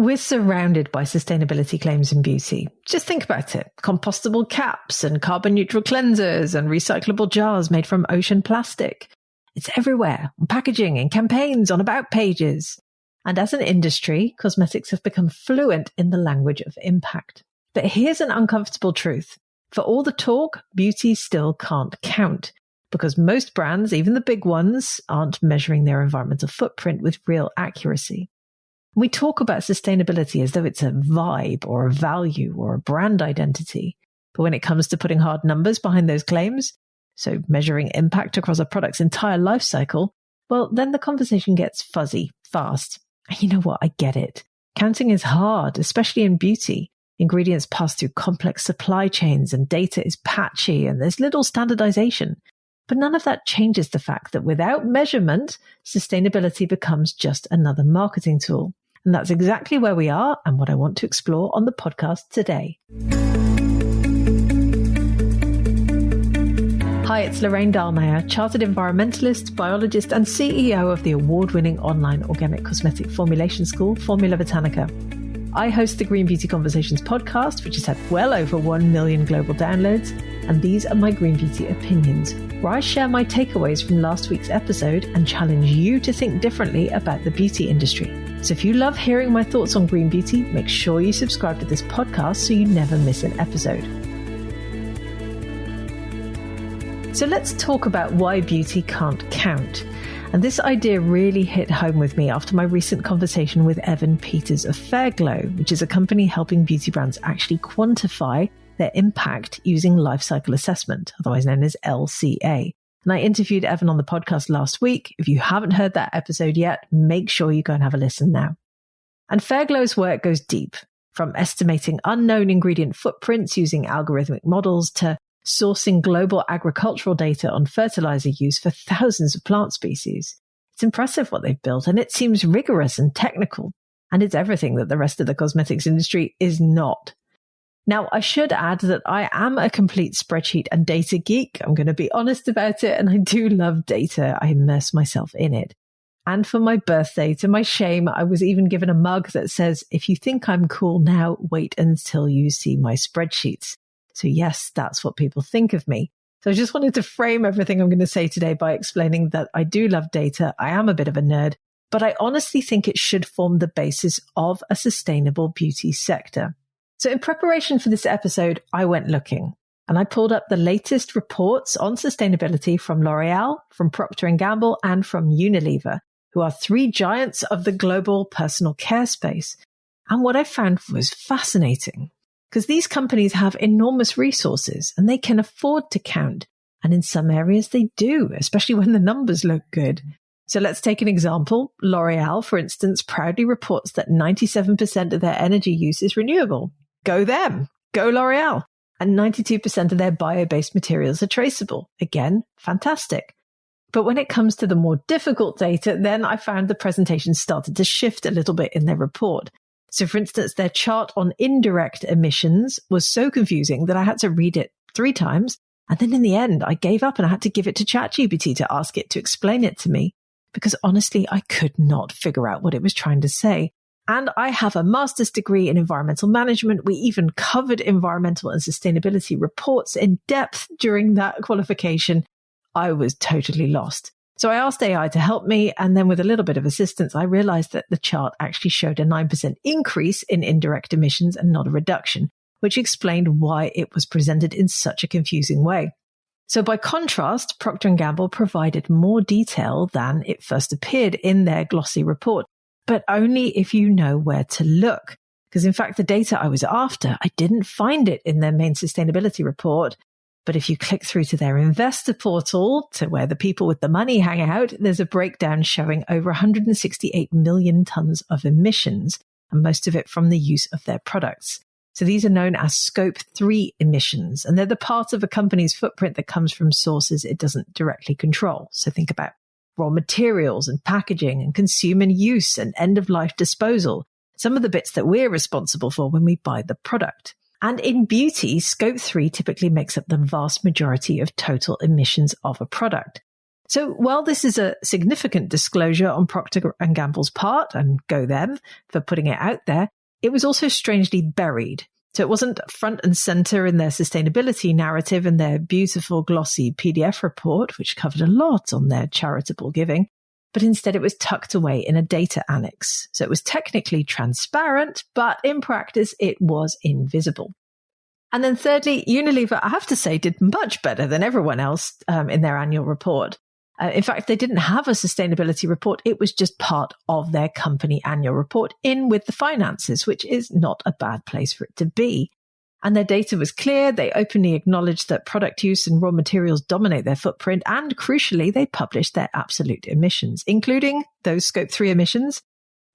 We're surrounded by sustainability claims in beauty. Just think about it. Compostable caps and carbon neutral cleansers and recyclable jars made from ocean plastic. It's everywhere, on packaging, in campaigns, on about pages. And as an industry, cosmetics have become fluent in the language of impact. But here's an uncomfortable truth. For all the talk, beauty still can't count, because most brands, even the big ones, aren't measuring their environmental footprint with real accuracy. We talk about sustainability as though it's a vibe or a value or a brand identity. But when it comes to putting hard numbers behind those claims, so measuring impact across a product's entire life cycle, well, then the conversation gets fuzzy fast. And you know what? I get it. Counting is hard, especially in beauty. Ingredients pass through complex supply chains and data is patchy and there's little standardization. But none of that changes the fact that without measurement, sustainability becomes just another marketing tool. And that's exactly where we are and what I want to explore on the podcast today. Hi, it's Lorraine Dallmeier, chartered environmentalist, biologist, and CEO of the award-winning online organic cosmetic formulation school, Formula Botanica. I host the Green Beauty Conversations podcast, which has had well over 1 million global downloads, and these are my Green Beauty opinions, where I share my takeaways from last week's episode and challenge you to think differently about the beauty industry. So if you love hearing my thoughts on green beauty, make sure you subscribe to this podcast so you never miss an episode. So let's talk about why beauty can't count. And this idea really hit home with me after my recent conversation with Evan Peters of Fairglow, which is a company helping beauty brands actually quantify their impact using life cycle assessment, otherwise known as LCA. And I interviewed Evan on the podcast last week. If you haven't heard that episode yet, make sure you go and have a listen now. And Fairglow's work goes deep, from estimating unknown ingredient footprints using algorithmic models to sourcing global agricultural data on fertilizer use for thousands of plant species. It's impressive what they've built, and it seems rigorous and technical. And it's everything that the rest of the cosmetics industry is not. Now, I should add that I am a complete spreadsheet and data geek. I'm going to be honest about it, and I do love data. I immerse myself in it. And for my birthday, to my shame, I was even given a mug that says, if you think I'm cool now, wait until you see my spreadsheets. So yes, that's what people think of me. So I just wanted to frame everything I'm going to say today by explaining that I do love data. I am a bit of a nerd, but I honestly think it should form the basis of a sustainable beauty sector. So in preparation for this episode, I went looking and I pulled up the latest reports on sustainability from L'Oreal, from Procter & Gamble, and from Unilever, who are three giants of the global personal care space. And what I found was fascinating, because these companies have enormous resources and they can afford to count. And in some areas they do, especially when the numbers look good. So let's take an example. L'Oreal, for instance, proudly reports that 97% of their energy use is renewable. Go them. Go L'Oreal. And 92% of their bio-based materials are traceable. Again, fantastic. But when it comes to the more difficult data, then I found the presentation started to shift a little bit in their report. So for instance, their chart on indirect emissions was so confusing that I had to read it 3 times. And then in the end, I gave up and I had to give it to ChatGPT to ask it to explain it to me, because honestly, I could not figure out what it was trying to say. And I have a master's degree in environmental management. We even covered environmental and sustainability reports in depth during that qualification. I was totally lost. So I asked AI to help me. And then with a little bit of assistance, I realized that the chart actually showed a 9% increase in indirect emissions and not a reduction, which explained why it was presented in such a confusing way. So by contrast, Procter & Gamble provided more detail than it first appeared in their glossy report, but only if you know where to look. Because in fact, the data I was after, I didn't find it in their main sustainability report. But if you click through to their investor portal, to where the people with the money hang out, there's a breakdown showing over 168 million tons of emissions, and most of it from the use of their products. So these are known as Scope 3 emissions, and they're the part of a company's footprint that comes from sources it doesn't directly control. So think about raw materials and packaging and consumer use and end-of-life disposal, some of the bits that we're responsible for when we buy the product. And in beauty, Scope 3 typically makes up the vast majority of total emissions of a product. So while this is a significant disclosure on Procter & Gamble's part, and go them for putting it out there, it was also strangely buried. So it wasn't front and center in their sustainability narrative and their beautiful glossy PDF report, which covered a lot on their charitable giving, but instead it was tucked away in a data annex. So it was technically transparent, but in practice it was invisible. And then thirdly, Unilever, I have to say, did much better than everyone else in their annual report. In fact, they didn't have a sustainability report. It was just part of their company annual report in with the finances, which is not a bad place for it to be. And their data was clear. They openly acknowledged that product use and raw materials dominate their footprint. And crucially, they published their absolute emissions, including those Scope 3 emissions.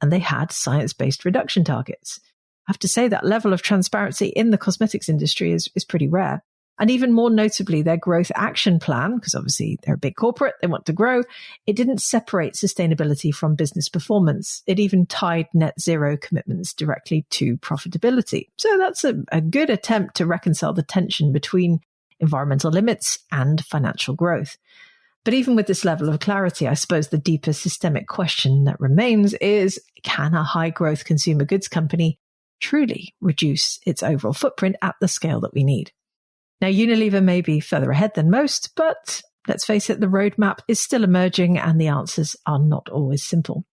And they had science-based reduction targets. I have to say that level of transparency in the cosmetics industry is pretty rare. And even more notably, their growth action plan, because obviously they're a big corporate, they want to grow, it didn't separate sustainability from business performance. It even tied net zero commitments directly to profitability. So that's a good attempt to reconcile the tension between environmental limits and financial growth. But even with this level of clarity, I suppose the deeper systemic question that remains is, can a high growth consumer goods company truly reduce its overall footprint at the scale that we need? Now, Unilever may be further ahead than most, but let's face it, the roadmap is still emerging and the answers are not always simple.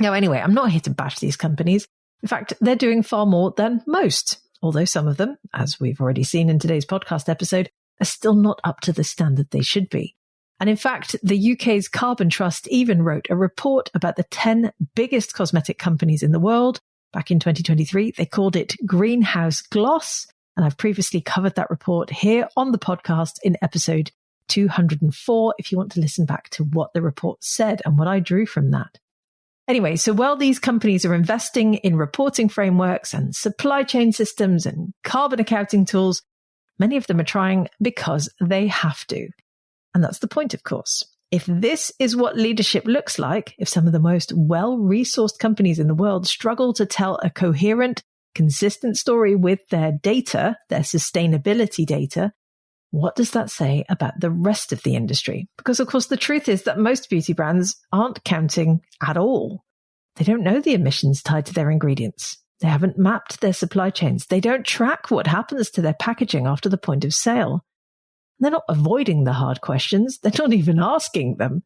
Now, anyway, I'm not here to bash these companies. In fact, they're doing far more than most, although some of them, as we've already seen in today's podcast episode, are still not up to the standard they should be. And in fact, the UK's Carbon Trust even wrote a report about the 10 biggest cosmetic companies in the world. Back in 2023, they called it Greenhouse Gloss. And I've previously covered that report here on the podcast in episode 204, if you want to listen back to what the report said and what I drew from that. Anyway, so while these companies are investing in reporting frameworks and supply chain systems and carbon accounting tools, many of them are trying because they have to. And that's the point, of course. If this is what leadership looks like, if some of the most well-resourced companies in the world struggle to tell a coherent, consistent story with their data, their sustainability data, what does that say about the rest of the industry? Because, of course, the truth is that most beauty brands aren't counting at all. They don't know the emissions tied to their ingredients. They haven't mapped their supply chains. They don't track what happens to their packaging after the point of sale. They're not avoiding the hard questions. They're not even asking them.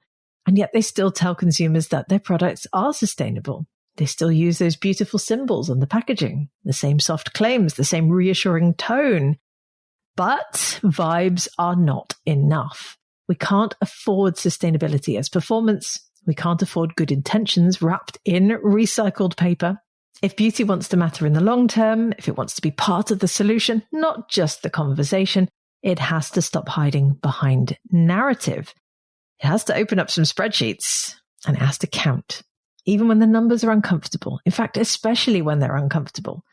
And yet they still tell consumers that their products are sustainable. They still use those beautiful symbols on the packaging, the same soft claims, the same reassuring tone. But vibes are not enough. We can't afford sustainability as performance. We can't afford good intentions wrapped in recycled paper. If beauty wants to matter in the long term, if it wants to be part of the solution, not just the conversation, it has to stop hiding behind narrative. It has to open up some spreadsheets and it has to count. Even when the numbers are uncomfortable. In fact, especially when they're uncomfortable.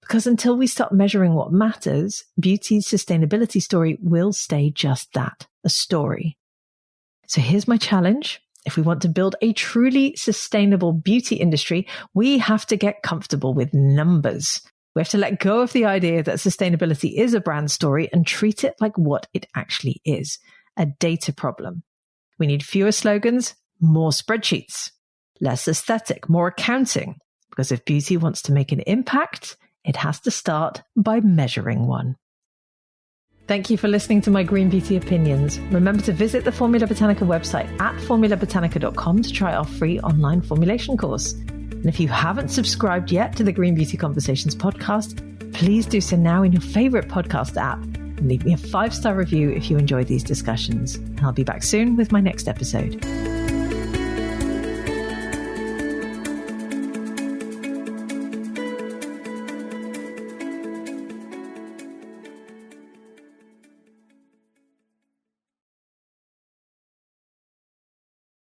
Because until we start measuring what matters, beauty's sustainability story will stay just that, a story. So here's my challenge. If we want to build a truly sustainable beauty industry, we have to get comfortable with numbers. We have to let go of the idea that sustainability is a brand story and treat it like what it actually is, a data problem. We need fewer slogans, more spreadsheets. Less aesthetic, more accounting. Because if beauty wants to make an impact, it has to start by measuring one. Thank you for listening to my Green Beauty Opinions. Remember to visit the Formula Botanica website at formulabotanica.com to try our free online formulation course. And if you haven't subscribed yet to the Green Beauty Conversations podcast, please do so now in your favorite podcast app. And leave me a 5-star review if you enjoy these discussions. And I'll be back soon with my next episode.